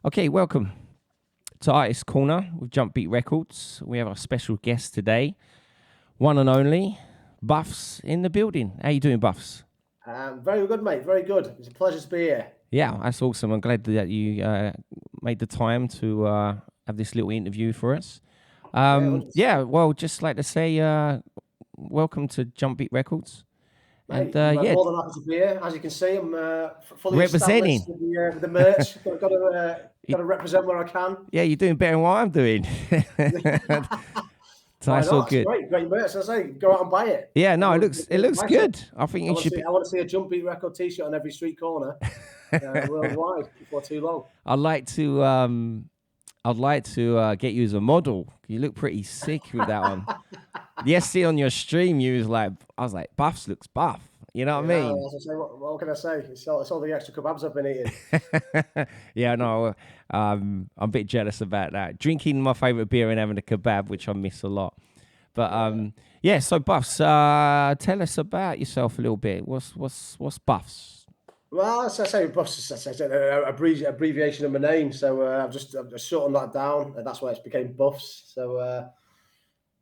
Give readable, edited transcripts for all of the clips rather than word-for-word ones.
Okay, welcome to Artist Corner with Jump Beat Records. We have our special guest today, one and only Buffs in the building. How you doing, Buffs? Very good, mate. Very good. It's a pleasure to be here. Yeah, that's awesome. I'm glad that you made the time to have this little interview for us. Yeah, 100%. Well, just like to say, welcome to Jump Beat Records. And Mate, I'm more than happy to be here. As you can see, I'm fully established representing. with the merch. Got to represent where I can. Yeah, you're doing better than what I'm doing. So Why that's all not? It's good. great merch. As I say, go out and buy it. Yeah, no, Everyone's it looks buy some. good. I think you should be. I want to see a Jump Beat record T-shirt on every street corner worldwide before too long. I'd like to get you as a model. You look pretty sick with that one. Yesterday on your stream, I was like, Buffs looks buff. You know what I mean? As I say, what can I say? It's all the extra kebabs I've been eating. Yeah, no, I'm a bit jealous about that. Drinking my favorite beer and having a kebab, which I miss a lot. But so Buffs, tell us about yourself a little bit. What's Buffs? Well, as I say, Buffs is an abbreviation of my name, so I've just shortened that down, and that's why it became Buffs. So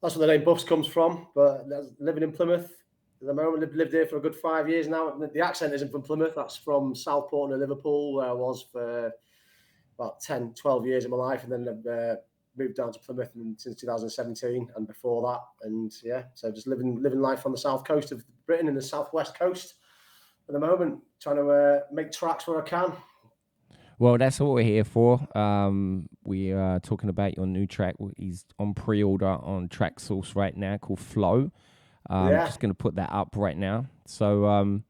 that's where the name Buffs comes from. But living in Plymouth at the moment, lived here for a good 5 years now. The accent isn't from Plymouth; that's from Southport near Liverpool, where I was for about 10, 12 years of my life, and then moved down to Plymouth since 2017, and before that, and so just living life on the south coast of Britain and the southwest coast. At the moment, trying to make tracks where I can. Well, that's what we're here for. We are talking about your new track. He's on pre-order on Tracksource right now, called Flow. Just going to put that up right now. So,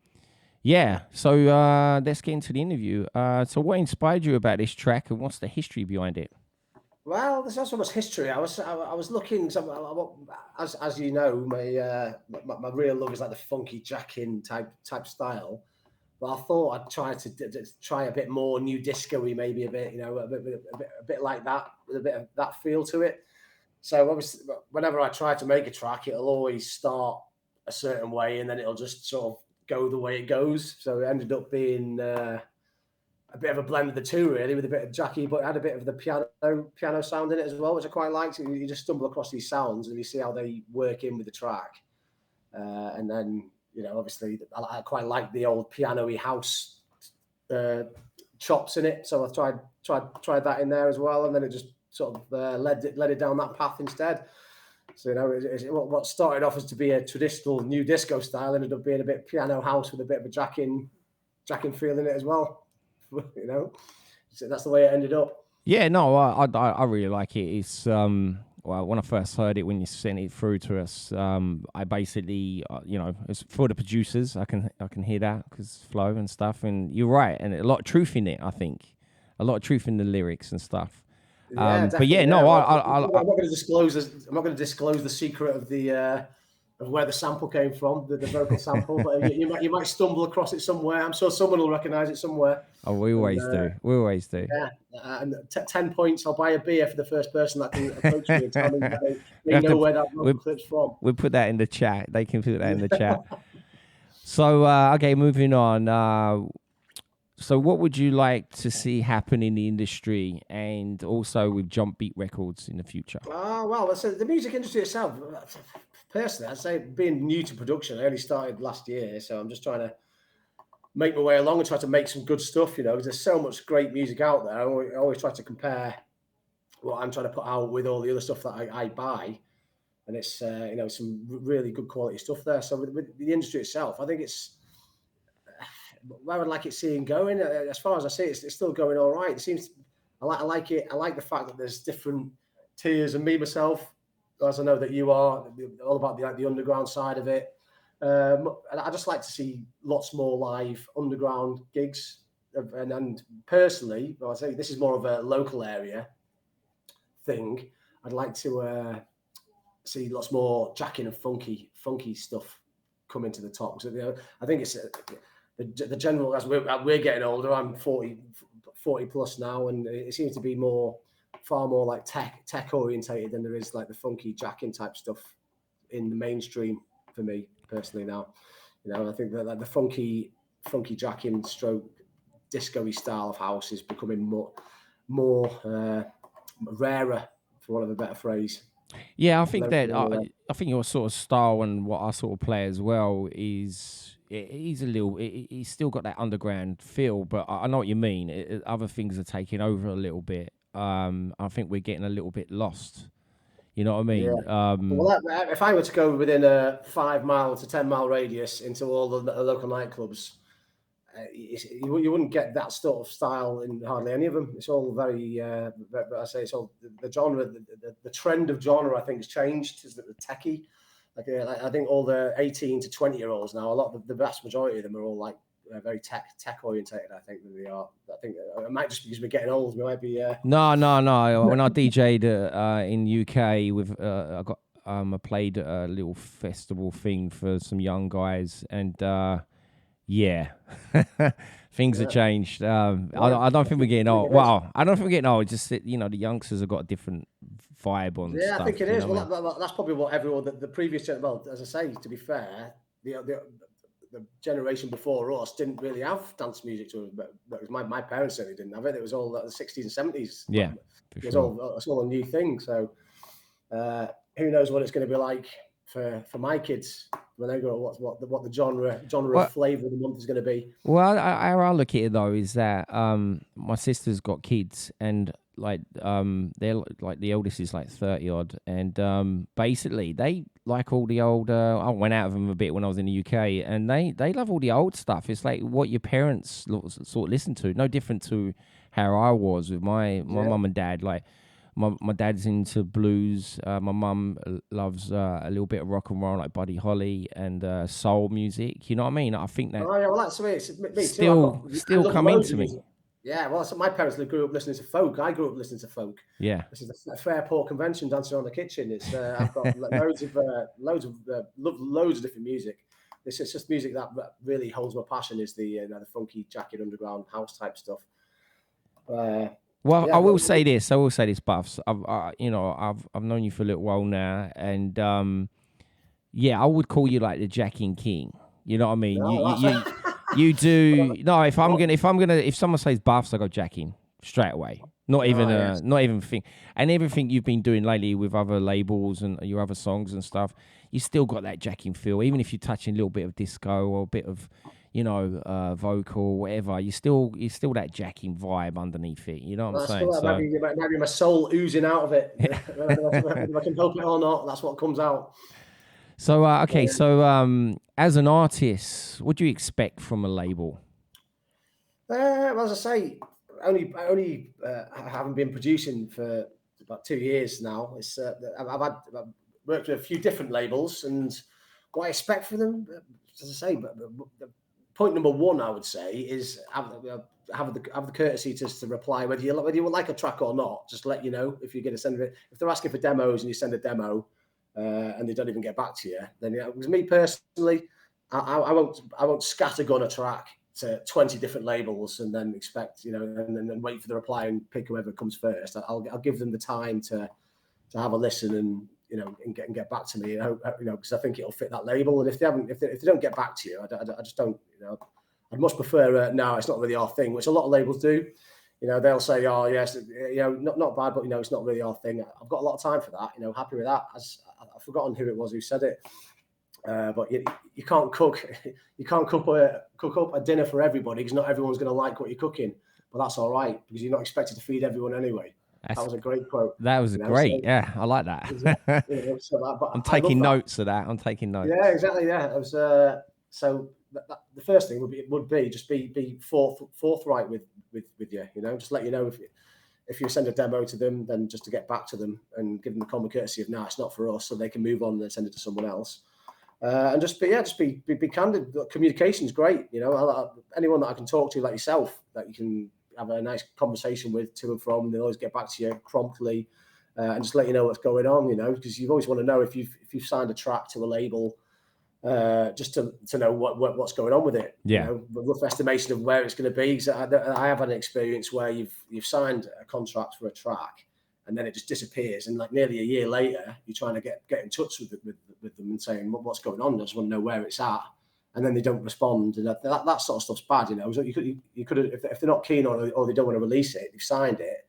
let's get into the interview. So what inspired you about this track, and what's the history behind it? Well, there's not so much history. I was looking, as you know, my real love is like the funky jacking type style. But I thought I'd try a bit more new disco-y, maybe a bit like that, with a bit of that feel to it. So obviously, whenever I try to make a track, it'll always start a certain way, and then it'll just sort of go the way it goes. So it ended up being a bit of a blend of the two, really, with a bit of Jackie, but it had a bit of the piano sound in it as well, which I quite liked. You just stumble across these sounds and you see how they work in with the track, and then obviously I quite like the old piano-y house chops in it, so I tried that in there as well, and then it just sort of led it down that path instead. So what started off as to be a traditional new disco style ended up being a bit piano house with a bit of a jacking feel in it as well. So that's the way it ended up. Yeah, no, I really like it. It's well, when I first heard it, when you sent it through to us, I basically, it's for the producers. I can hear that because flow and stuff. And you're right, and a lot of truth in it. I think a lot of truth in the lyrics and stuff. Yeah, but yeah, no, I'm not going to disclose. I'm not going to disclose the secret of the of where the sample came from, the vocal sample. But you might stumble across it somewhere. I'm sure someone will recognise it somewhere. Oh, we always do. We always do. Yeah, and 10 points. I'll buy a beer for the first person that can approach me and tell me that they know where that vocal clip's from. We'll put that in the chat. They can put that in the chat. So, okay, moving on. So what would you like to see happen in the industry and also with Jump Beat Records in the future? Well, so the music industry itself, personally, I'd say being new to production, I only started last year, so I'm just trying to make my way along and try to make some good stuff, because there's so much great music out there. I always try to compare what I'm trying to put out with all the other stuff that I buy. And it's, some really good quality stuff there. So with the industry itself, I think it's where I'd like it seeing going. As far as I see it, it's still going all right. It seems I like it. I like the fact that there's different tiers, and me myself, as I know that you are, all about the underground side of it. And I just like to see lots more live underground gigs. And personally, I say this is more of a local area thing. I'd like to see lots more jacking and funky stuff come into the top. So I think it's the general, as we're getting older. I'm 40 plus now, and it seems to be far more like tech orientated than there is like the funky jacking type stuff in the mainstream for me personally now. I think that the funky jacking stroke disco-y style of house is becoming more rarer, for want of a better phrase. Yeah, I think that Local, I think your sort of style and what I sort of play as well is he's a little. He's still got that underground feel, but I know what you mean. Other things are taking over a little bit. I think we're getting a little bit lost. You know what I yeah. mean? Well, if I were to go within a 5 mile to 10 mile radius into all the local nightclubs, you wouldn't get that sort of style in hardly any of them. It's all very, I say it's all the genre, the trend of genre, I think, has changed. Is that the techie? Like I think all the 18 to 20-year-olds now, a lot of the vast majority of them are all like very tech orientated. I think that they are. I think it might just be because we're getting old. We might be. No. When I DJ'd in UK with, I played a little festival thing for some young guys, and yeah, things have changed. I don't think we're getting old. Well, I don't think we're getting old. Just that, the youngsters have got a different vibe on stuff. I think it is. Well, that's probably what everyone the previous. Well, as I say, to be fair, the generation before us didn't really have dance music to us, but my parents certainly didn't have it. It was all the 60s and 70s. Yeah, it was all a new thing. So who knows what it's going to be like for my kids when they grow up, what the genre of flavour of the month is going to be. Well, how I look at it though is that my sister's got kids, and they're like the eldest is like 30 odd, and basically they like all the old. I went out with them a bit when I was in the UK, and they love all the old stuff. It's like what your parents sort of listen to, no different to how I was with my mum and dad. Like my dad's into blues. My mum loves a little bit of rock and roll, like Buddy Holly and soul music. You know what I mean? I think that. Oh yeah, well that's the way it's me still too. Still come into me. Yeah, well, so my parents grew up listening to folk. I grew up listening to folk. Yeah, this is a Fairport convention dancing on the kitchen. It's I've got loads of different music. It's just music that really holds my passion. Is the funky jacket underground house type stuff. Well, I will say this, Buffs. I've known you for a little while now, and I would call you like the Jacking King. You know what I mean? No, you do. No, if someone says Buffs, I go Jacking straight away. Not even think. And everything you've been doing lately with other labels and your other songs and stuff, you still got that Jacking feel. Even if you're touching a little bit of disco or a bit of vocal, whatever, you still that jacking vibe underneath it. You know what I'm saying? So maybe my soul oozing out of it. If I can help it or not, that's what comes out. So as an artist, what do you expect from a label? Well, as I say, only I haven't been producing for about 2 years now. It's I've worked with a few different labels, and what I expect from them, as I say, but point number one, I would say, is have the courtesy to reply whether you would like a track or not. Just let you know if you're going to send it. If they're asking for demos and you send a demo and they don't even get back to you, then because me personally, I won't scattergun a track to 20 different labels and then expect and then wait for the reply and pick whoever comes first. I'll give them the time to have a listen and get back to me, because I think it'll fit that label. And if they don't get back to you, I just don't, I'd much prefer, no, it's not really our thing, which a lot of labels do. They'll say, oh yes, not bad, but it's not really our thing. I've got a lot of time for that, happy with that. I've forgotten who it was who said it. But you can't cook up a dinner for everybody, because not everyone's going to like what you're cooking. But that's all right, because you're not expected to feed everyone anyway. That was a great quote. That was great. Yeah, I like that. I'm taking notes of that. I'm taking notes. Yeah, exactly. Yeah, it was. So the first thing would be just be forthright with you. Just let you know if you send a demo to them, then just to get back to them and give them the common courtesy of, no, it's not for us, so they can move on and then send it to someone else. And just be candid. Communication is great. Anyone that I can talk to, like yourself, that you can have a nice conversation with to and from, and they'll always get back to you promptly and just let you know what's going on. Because you always want to know if you've signed a track to a label, just to know what's going on with it. Yeah, a rough estimation of where it's going to be. So I have had an experience where you've signed a contract for a track, and then it just disappears, and like nearly a year later, you're trying to get in touch with them and saying what's going on. I just want to know where it's at, and then they don't respond, and that sort of stuff's bad. So you could have, if they're not keen or they don't want to release it, they've signed it.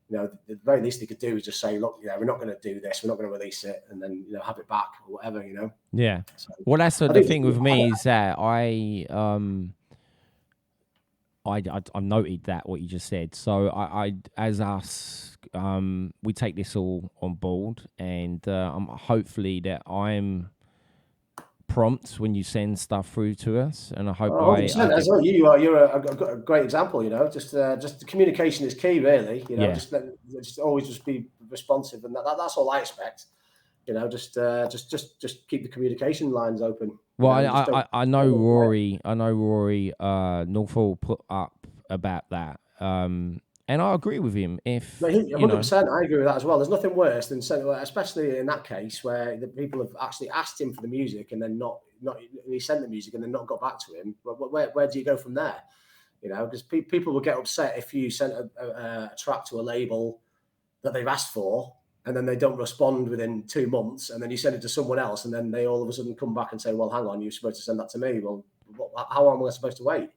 you know, the very least they could do is just say, look, we're not going to do this, we're not going to release it, and then, have it back or whatever, Yeah. So, Well, that's the thing with me is that I noted that what you just said. So I as us, we take this all on board, and hopefully that I'm prompt when you send stuff through to us, and I hope 100%. As well, you're a great example. Just the communication is key, really. Just always just be responsive, and that's all I expect. Just keep the communication lines open. Well, I know Rory. I know Rory Norfolk put up about that, and I agree with him. If 100%, I agree with that as well. There's nothing worse than saying, especially in that case where the people have actually asked him for the music and then not he sent the music and then not got back to him. Where do you go from there? Because people will get upset if you sent a track to a label that they've asked for, and then they don't respond within 2 months, and then you send it to someone else, and then they all of a sudden come back and say, well, hang on, you're supposed to send that to me. Well, how long am I supposed to wait?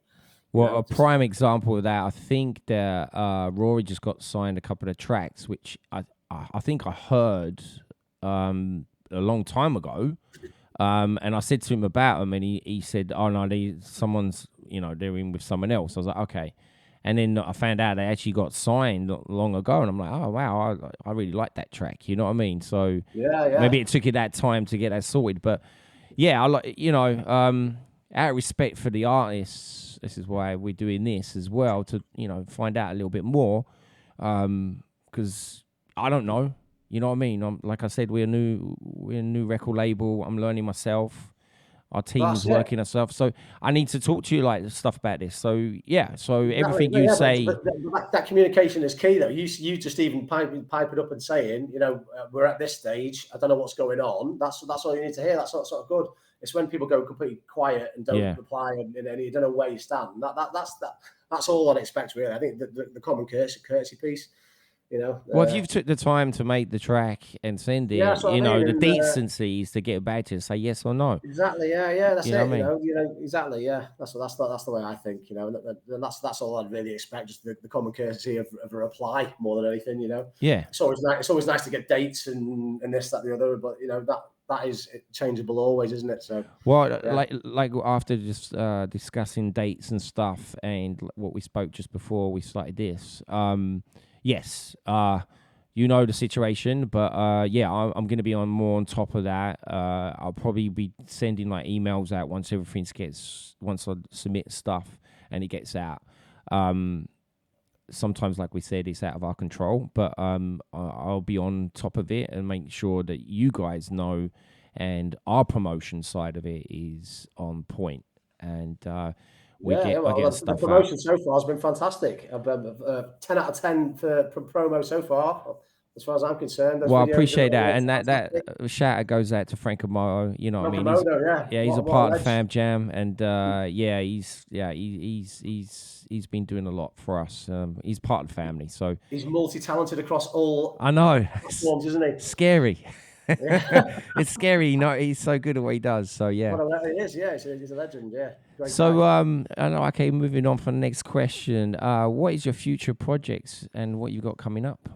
Well, a prime example of that, I think that Rory just got signed a couple of tracks, which I think I heard a long time ago. And I said to him about them, and he said, oh, no, someone's, they're in with someone else. I was like, okay. And then I found out they actually got signed not long ago, and I'm like, oh, wow, I really like that track. You know what I mean? So maybe it took you that time to get that sorted. But, yeah, I like, out of respect for the artists, this is why we're doing this as well, to, find out a little bit more. Because I don't know. You know what I mean? Like I said, we're a new record label. I'm learning myself. Our team's working ourselves. So I need to talk to you like stuff about this. So yeah. So everything you say, but that communication is key, though. You just even pipe it up and saying, we're at this stage. I don't know what's going on. That's all you need to hear. That's not sort of good. It's when people go completely quiet and don't reply, and you don't know where you stand. That's all I'd expect, really. I think the common courtesy piece. Well, if you've took the time to make the track and send it, the decency is to get back to it and say yes or no. Exactly. Yeah. That's it. Exactly. Yeah. That's the way I think. And that's all I'd really expect. Just the common courtesy of a reply more than anything. Yeah. It's always nice to get dates and this, that, the other. But that is changeable always, isn't it? So. Well, like after just discussing dates and stuff, and what we spoke just before we started this. Yes, the situation, but I'm going to be more on top of that. I'll probably be sending like emails out once I submit stuff and it gets out. Sometimes, like we said, it's out of our control, but I'll be on top of it and make sure that you guys know, and our promotion side of it is on point. And the promotion so far has been fantastic. 10 out of 10 for promo so far, as far as I'm concerned. Well, I appreciate that, and that shout out goes out to Frank Amaro. You know what I mean? He's a part of Fam Jam, and he's been doing a lot for us. He's part of the family, so he's multi-talented across all. I know, platforms, isn't he? Scary. It's scary. He's so good at what he does. So yeah, he is. Yeah, he's a legend. Yeah. Great so okay, moving on for the next question. What is your future projects and what you got coming up?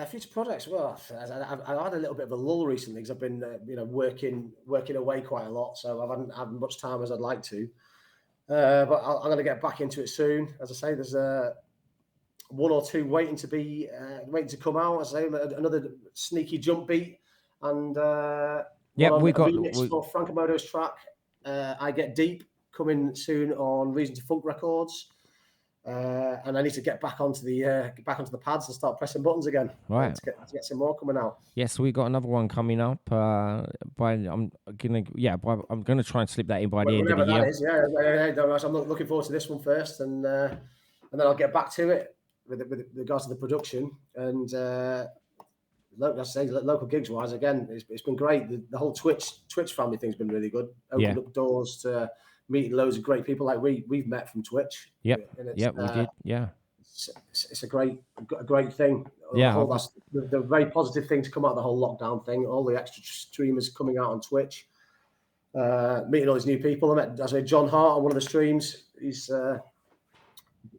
Future projects. Well, I've had a little bit of a lull recently because I've been working away quite a lot, so I haven't had much time as I'd like to. But I'm going to get back into it soon. As I say, there's one or two waiting to come out. As I say, another sneaky jump beat. And we got for Frank Amodo's track. I Get Deep coming soon on Reason to Funk Records, and I need to get back onto the pads and start pressing buttons again. Right, to get some more coming out. Yes, we got another one coming up. I'm gonna try and slip that in by the end of the year. I'm looking forward to this one first, and then I'll get back to it with regards to the production and. Local gigs wise, again, it's been great. The whole Twitch family thing's been really good. Opened up doors to meeting loads of great people like we've met from Twitch. Yep. We did. Yeah. It's a great thing. Yeah. The very positive thing to come out of the whole lockdown thing. All the extra streamers coming out on Twitch. Meeting all these new people. I met John Hart on one of the streams. He's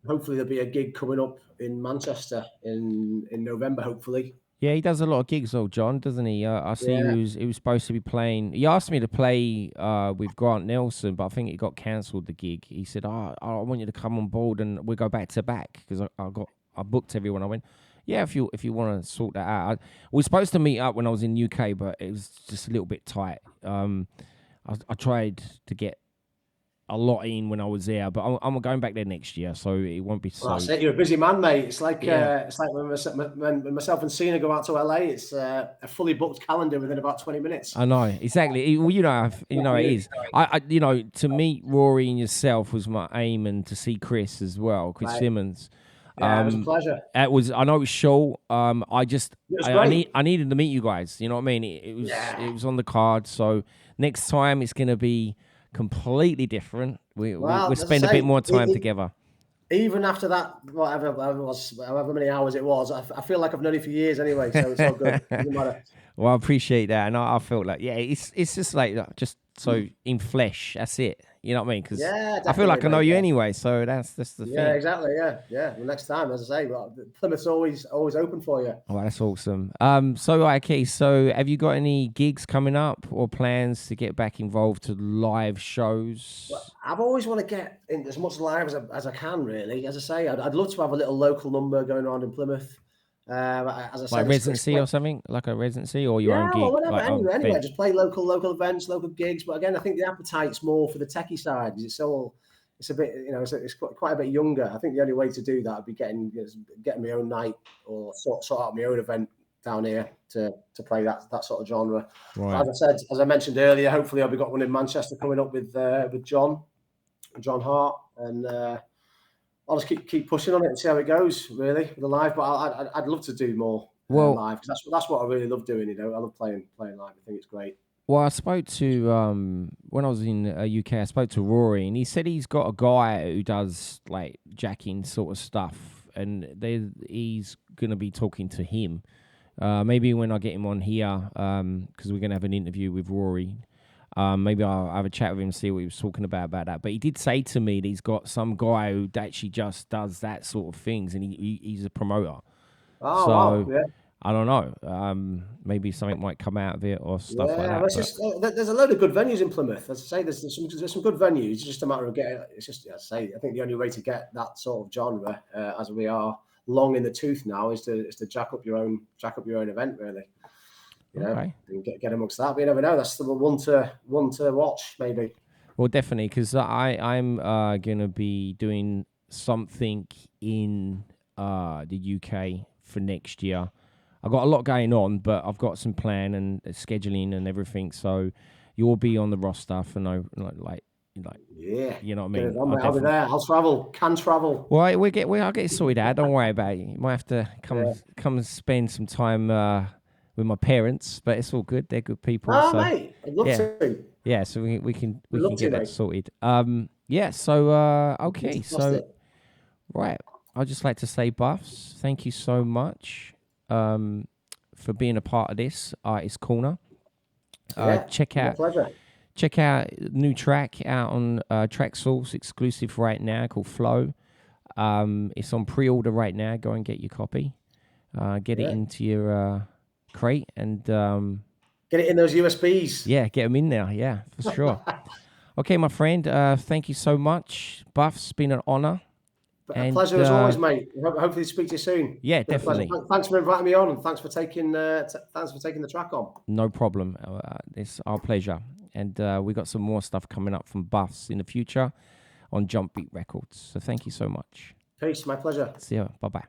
hopefully there'll be a gig coming up in Manchester in November, hopefully. Yeah, he does a lot of gigs, old John, doesn't he? I see Yeah. he was supposed to be playing. He asked me to play with Grant Nelson, but I think it got cancelled. The gig. He said, "Oh, I want you to come on board and we go back to back," because I booked everyone. I went, "Yeah, if you want to sort that out." We were supposed to meet up when I was in UK, but it was just a little bit tight. I tried to get a lot in when I was there, but I'm going back there next year, so it won't be so. Well, that's it. You're a busy man, mate. It's like Yeah. when myself and Cena go out to LA. It's a fully booked calendar within about 20 minutes. I know exactly. Well, it is. To meet Rory and yourself was my aim, and to see Chris as well, Chris Right. Simmons. Yeah, it was a pleasure. It was. I know it was short. I It was great. I needed to meet you guys. You know what I mean? It was on the card. So next time it's gonna be completely different. We'll spend a bit more time together. Even after that, however many hours it was, I feel like I've known you for years anyway. So it's all good. Doesn't matter. Well, I appreciate that, and I felt like it's just like just so in flesh. That's it. You know what I mean? Because I feel like I know you anyway. So that's the thing. Yeah, exactly. Yeah. The next time, as I say, Plymouth's always open for you. Oh, that's awesome. Okay. So, have you got any gigs coming up or plans to get back involved to live shows? Well, I've always want to get in as much live as I can. Really, as I say, I'd love to have a little local number going on in Plymouth. As I said, like residency or something, like a residency or your own gig. Well, whatever. Like, anyway, just play local events, local gigs. But again, I think the appetite's more for the techie side because it's a bit, it's quite a bit younger. I think the only way to do that would be getting my own night or sort out my own event down here to play that sort of genre. Right. As I mentioned earlier, hopefully I'll be got one in Manchester coming up with John Hart, and I'll just keep pushing on it and see how it goes. Really, with the live, but I'd love to do more live because that's what I really love doing. I love playing live. I think it's great. Well, I spoke to when I was in UK. I spoke to Rory, and he said he's got a guy who does like jacking sort of stuff, and he's gonna be talking to him. Maybe when I get him on here, because we're gonna have an interview with Rory. Maybe I'll have a chat with him and see what he was talking about that. But he did say to me that he's got some guy who actually just does that sort of things, and he's a promoter. Oh, wow. Yeah. I don't know. Maybe something might come out of it or stuff like that. There's a load of good venues in Plymouth. As I say, there's some good venues. It's just a matter of getting. It's just, as I say, I think the only way to get that sort of genre, as we are long in the tooth now, is to jack up your own event, really. Okay. And get amongst that. But you never know. That's the one to watch, maybe. Well, definitely, because I'm gonna be doing something in the UK for next year. I've got a lot going on, but I've got some plan and scheduling and everything. So you'll be on the roster for yeah, you know what I mean. I'll be there. I'll travel. Can travel. Well, I'll get it sorted out. Don't worry about it. You might have to come and spend some time with my parents, but it's all good. They're good people. Oh, so, mate, I'd love to. Yeah, so we can get that sorted. Okay, Fantastic. so right. I'd just like to say, Buffs, thank you so much for being a part of this Artist Corner. Check out new track out on Track Source exclusive right now called Flow. It's on pre-order right now. Go and get your copy. Get it into your crate and get it in those USBs. Yeah, get them in there. Yeah, for sure. Okay, my friend. Thank you so much, Buffs. Been an honor. A pleasure as always, mate. Hopefully speak to you soon. Yeah, definitely. Thanks for inviting me on, and thanks for taking the track on. No problem. It's our pleasure. And we got some more stuff coming up from Buffs in the future on Jump Beat Records. So thank you so much. Peace, my pleasure. See you. Bye-bye.